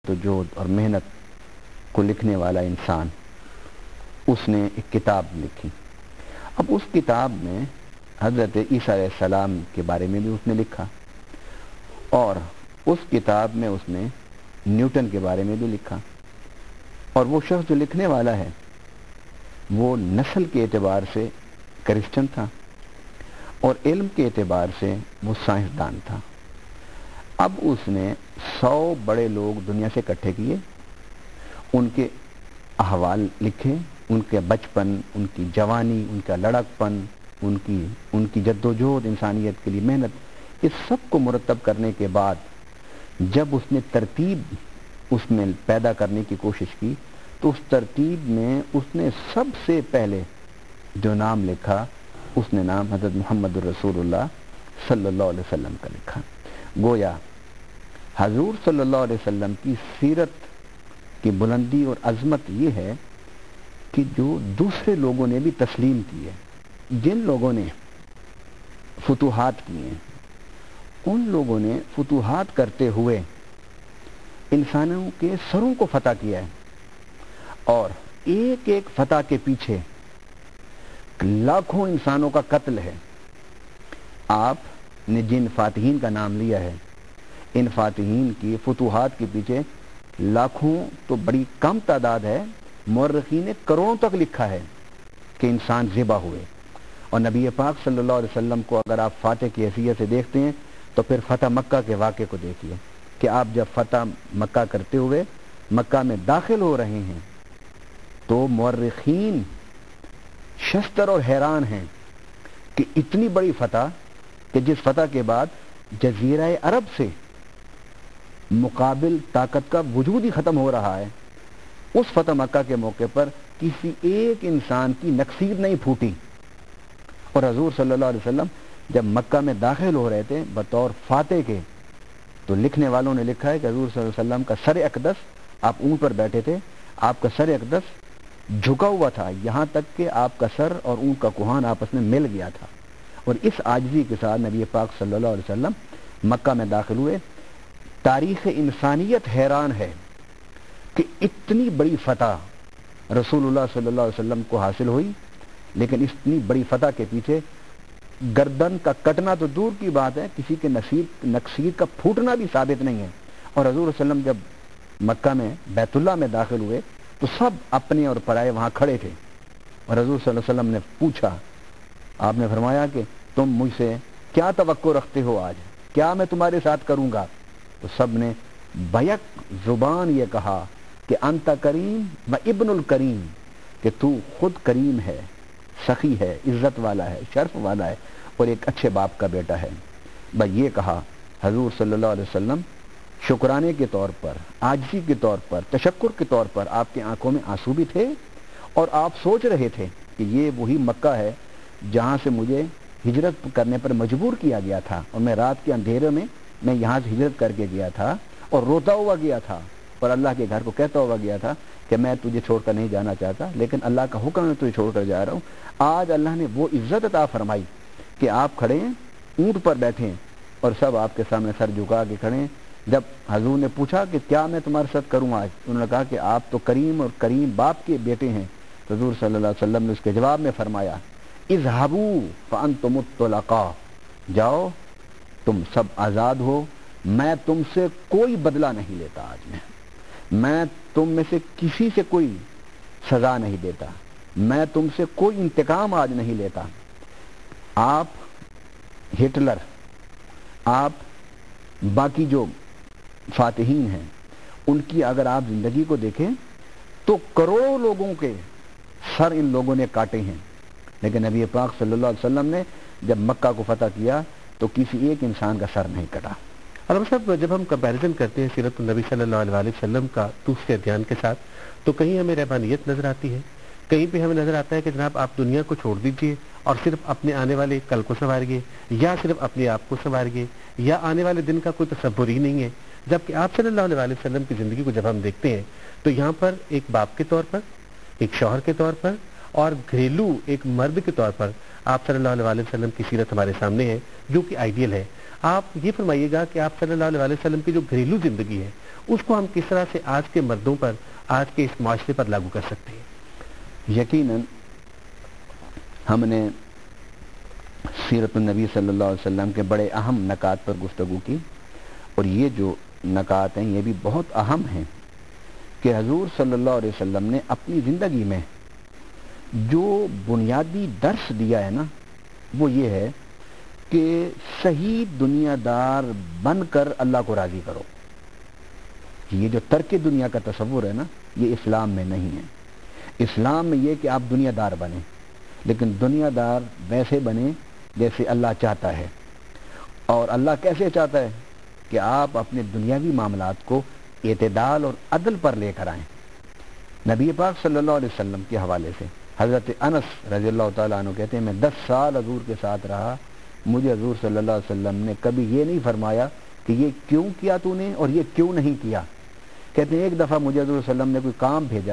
جدوجہد اور محنت کو لکھنے والا انسان، اس نے ایک کتاب لکھی۔ اب اس کتاب میں حضرت عیسیٰ علیہ السلام کے بارے میں بھی اس نے لکھا، اور اس کتاب میں اس نے نیوٹن کے بارے میں بھی لکھا، اور وہ شخص جو لکھنے والا ہے وہ نسل کے اعتبار سے کرسچن تھا اور علم کے اعتبار سے وہ سائنسدان تھا۔ اب اس نے 100 بڑے لوگ دنیا سے اکٹھے کیے، ان کے احوال لکھے، ان کے بچپن، ان کی جوانی، ان کا لڑکپن، ان کی جدوجہد انسانیت کے لیے محنت، اس سب کو مرتب کرنے کے بعد جب اس نے ترتیب اس میں پیدا کرنے کی کوشش کی تو اس ترتیب میں اس نے سب سے پہلے جو نام لکھا، اس نے نام حضرت محمد الرسول اللہ صلی اللہ علیہ وسلم کا لکھا۔ گویا حضور صلی اللہ علیہ وسلم کی سیرت کی بلندی اور عظمت یہ ہے کہ جو دوسرے لوگوں نے بھی تسلیم کی ہے، جن لوگوں نے فتوحات کی ہیں، ان لوگوں نے فتوحات کرتے ہوئے انسانوں کے سروں کو فتح کیا ہے، اور ایک ایک فتح کے پیچھے لاکھوں انسانوں کا قتل ہے۔ آپ نے جن فاتحین کا نام لیا ہے، ان فاتحین کی فتوحات کے پیچھے لاکھوں تو بڑی کم تعداد ہے، مورخین نے کروڑوں تک لکھا ہے کہ انسان ذبح ہوئے، اور نبی پاک صلی اللہ علیہ وسلم کو اگر آپ فاتح کی حیثیت سے دیکھتے ہیں تو پھر فتح مکہ کے واقعے کو دیکھیے کہ آپ جب فتح مکہ کرتے ہوئے مکہ میں داخل ہو رہے ہیں تو مورخین شستر اور حیران ہیں کہ اتنی بڑی فتح کہ جس فتح کے بعد جزیرہ عرب سے مقابل طاقت کا وجود ہی ختم ہو رہا ہے، اس فتح مکہ کے موقع پر کسی ایک انسان کی نکسیر نہیں پھوٹی، اور حضور صلی اللہ علیہ وسلم جب مکہ میں داخل ہو رہے تھے بطور فاتح کے، تو لکھنے والوں نے لکھا ہے کہ حضور صلی اللہ علیہ وسلم کا سر اقدس، آپ اونٹ پر بیٹھے تھے، آپ کا سر اقدس جھکا ہوا تھا، یہاں تک کہ آپ کا سر اور اونٹ کا کوہان آپس میں مل گیا تھا، اور اس عاجزی کے ساتھ نبی پاک صلی اللہ علیہ وسلم مکہ میں داخل ہوئے۔ تاریخ انسانیت حیران ہے کہ اتنی بڑی فتح رسول اللہ صلی اللہ علیہ وسلم کو حاصل ہوئی، لیکن اتنی بڑی فتح کے پیچھے گردن کا کٹنا تو دور کی بات ہے، کسی کے نکسیر کا پھوٹنا بھی ثابت نہیں ہے۔ اور حضور صلی اللہ علیہ وسلم جب مکہ میں بیت اللہ میں داخل ہوئے تو سب اپنے اور پرائے وہاں کھڑے تھے، اور حضور صلی اللہ علیہ وسلم نے پوچھا، آپ نے فرمایا کہ تم مجھ سے کیا توقع رکھتے ہو، آج کیا میں تمہارے ساتھ کروں گا؟ تو سب نے بیک زبان یہ کہا کہ انت کریم و ابن الکریم، کہ تو خود کریم ہے، سخی ہے، عزت والا ہے، شرف والا ہے، اور ایک اچھے باپ کا بیٹا ہے۔ بس یہ کہا حضور صلی اللہ علیہ وسلم شکرانے کے طور پر، عاجزی کے طور پر، تشکر کے طور پر آپ کی آنکھوں میں آنسو بھی تھے، اور آپ سوچ رہے تھے کہ یہ وہی مکہ ہے جہاں سے مجھے ہجرت کرنے پر مجبور کیا گیا تھا، اور میں رات کے اندھیرے میں یہاں سے ہجرت کر کے گیا تھا اور روتا ہوا گیا تھا، اور اللہ کے گھر کو کہتا ہوا گیا تھا کہ میں تجھے چھوڑ کر نہیں جانا چاہتا، لیکن اللہ کا حکم ہے تجھے چھوڑ کر جا رہا ہوں۔ آج اللہ نے وہ عزت عطا فرمائی کہ آپ کھڑے ہیں، اونٹ پر بیٹھے ہیں، اور سب آپ کے سامنے سر جھکا کے کھڑے ہیں۔ جب حضور نے پوچھا کہ کیا میں تمہارے ساتھ کروں آج، انہوں نے کہا کہ آپ تو کریم اور کریم باپ کے بیٹے ہیں۔ حضور صلی اللہ علیہ وسلم نے اس کے جواب میں فرمایا، اذهبوا فانتم الطلقاء، جاؤ تم سب آزاد ہو، میں تم سے کوئی بدلہ نہیں لیتا، آج میں تم میں سے کسی سے کوئی سزا نہیں دیتا، میں تم سے کوئی انتقام آج نہیں لیتا۔ آپ ہٹلر، آپ باقی جو فاتحین ہیں، ان کی اگر آپ زندگی کو دیکھیں تو کروڑوں لوگوں کے سر ان لوگوں نے کاٹے ہیں، لیکن نبی پاک صلی اللہ علیہ وسلم نے جب مکہ کو فتح کیا تو کسی ایک انسان کا سر نہیں کٹا۔ علامہ صاحب، جب ہم کمپیریزن کرتے ہیں سیرت النبی صلی اللہ علیہ وسلم کا دوسرے ادیان کے ساتھ تو کہیں ہمیں رہبانیت نظر آتی ہے، کہیں پہ ہمیں نظر آتا ہے کہ جناب آپ دنیا کو چھوڑ دیجئے اور صرف اپنے آنے والے کل کو سنواریے، یا صرف اپنے آپ کو سنواریے، یا آنے والے دن کا کوئی تصور ہی نہیں ہے۔ جبکہ آپ صلی اللہ علیہ وسلم کی زندگی کو جب ہم دیکھتے ہیں تو یہاں پر ایک باپ کے طور پر، ایک شوہر کے طور پر، اور گھریلو ایک مرد کے طور پر آپ صلی اللہ علیہ وسلم کی سیرت ہمارے سامنے ہے، جو کہ آئیڈیل ہے۔ آپ یہ فرمائیے گا کہ آپ صلی اللہ علیہ وسلم کی جو گھریلو زندگی ہے اس کو ہم کس طرح سے آج کے مردوں پر، آج کے اس معاشرے پر لاگو کر سکتے ہیں؟ یقیناً ہم نے سیرت النبی صلی اللہ علیہ وسلم کے بڑے اہم نکات پر گفتگو کی، اور یہ جو نکات ہیں یہ بھی بہت اہم ہیں کہ حضور صلی اللہ علیہ وسلم نے اپنی زندگی میں جو بنیادی درس دیا ہے نا، وہ یہ ہے کہ صحیح دنیا دار بن کر اللہ کو راضی کرو۔ یہ جو ترک دنیا کا تصور ہے نا، یہ اسلام میں نہیں ہے۔ اسلام میں یہ کہ آپ دنیا دار بنیں، لیکن دنیا دار ویسے بنیں جیسے اللہ چاہتا ہے۔ اور اللہ کیسے چاہتا ہے؟ کہ آپ اپنے دنیاوی معاملات کو اعتدال اور عدل پر لے کر آئیں۔ نبی پاک صلی اللہ علیہ وسلم کے حوالے سے حضرت انس رضی اللہ تعالیٰ عنہ کہتے ہیں، میں 10 سال حضور کے ساتھ رہا، مجھے حضور صلی اللہ علیہ وسلم نے کبھی یہ نہیں فرمایا کہ یہ کیوں کیا تو نے اور یہ کیوں نہیں کیا۔ کہتے ہیں ایک دفعہ مجھے حضور صلی اللہ علیہ وسلم نے کوئی کام بھیجا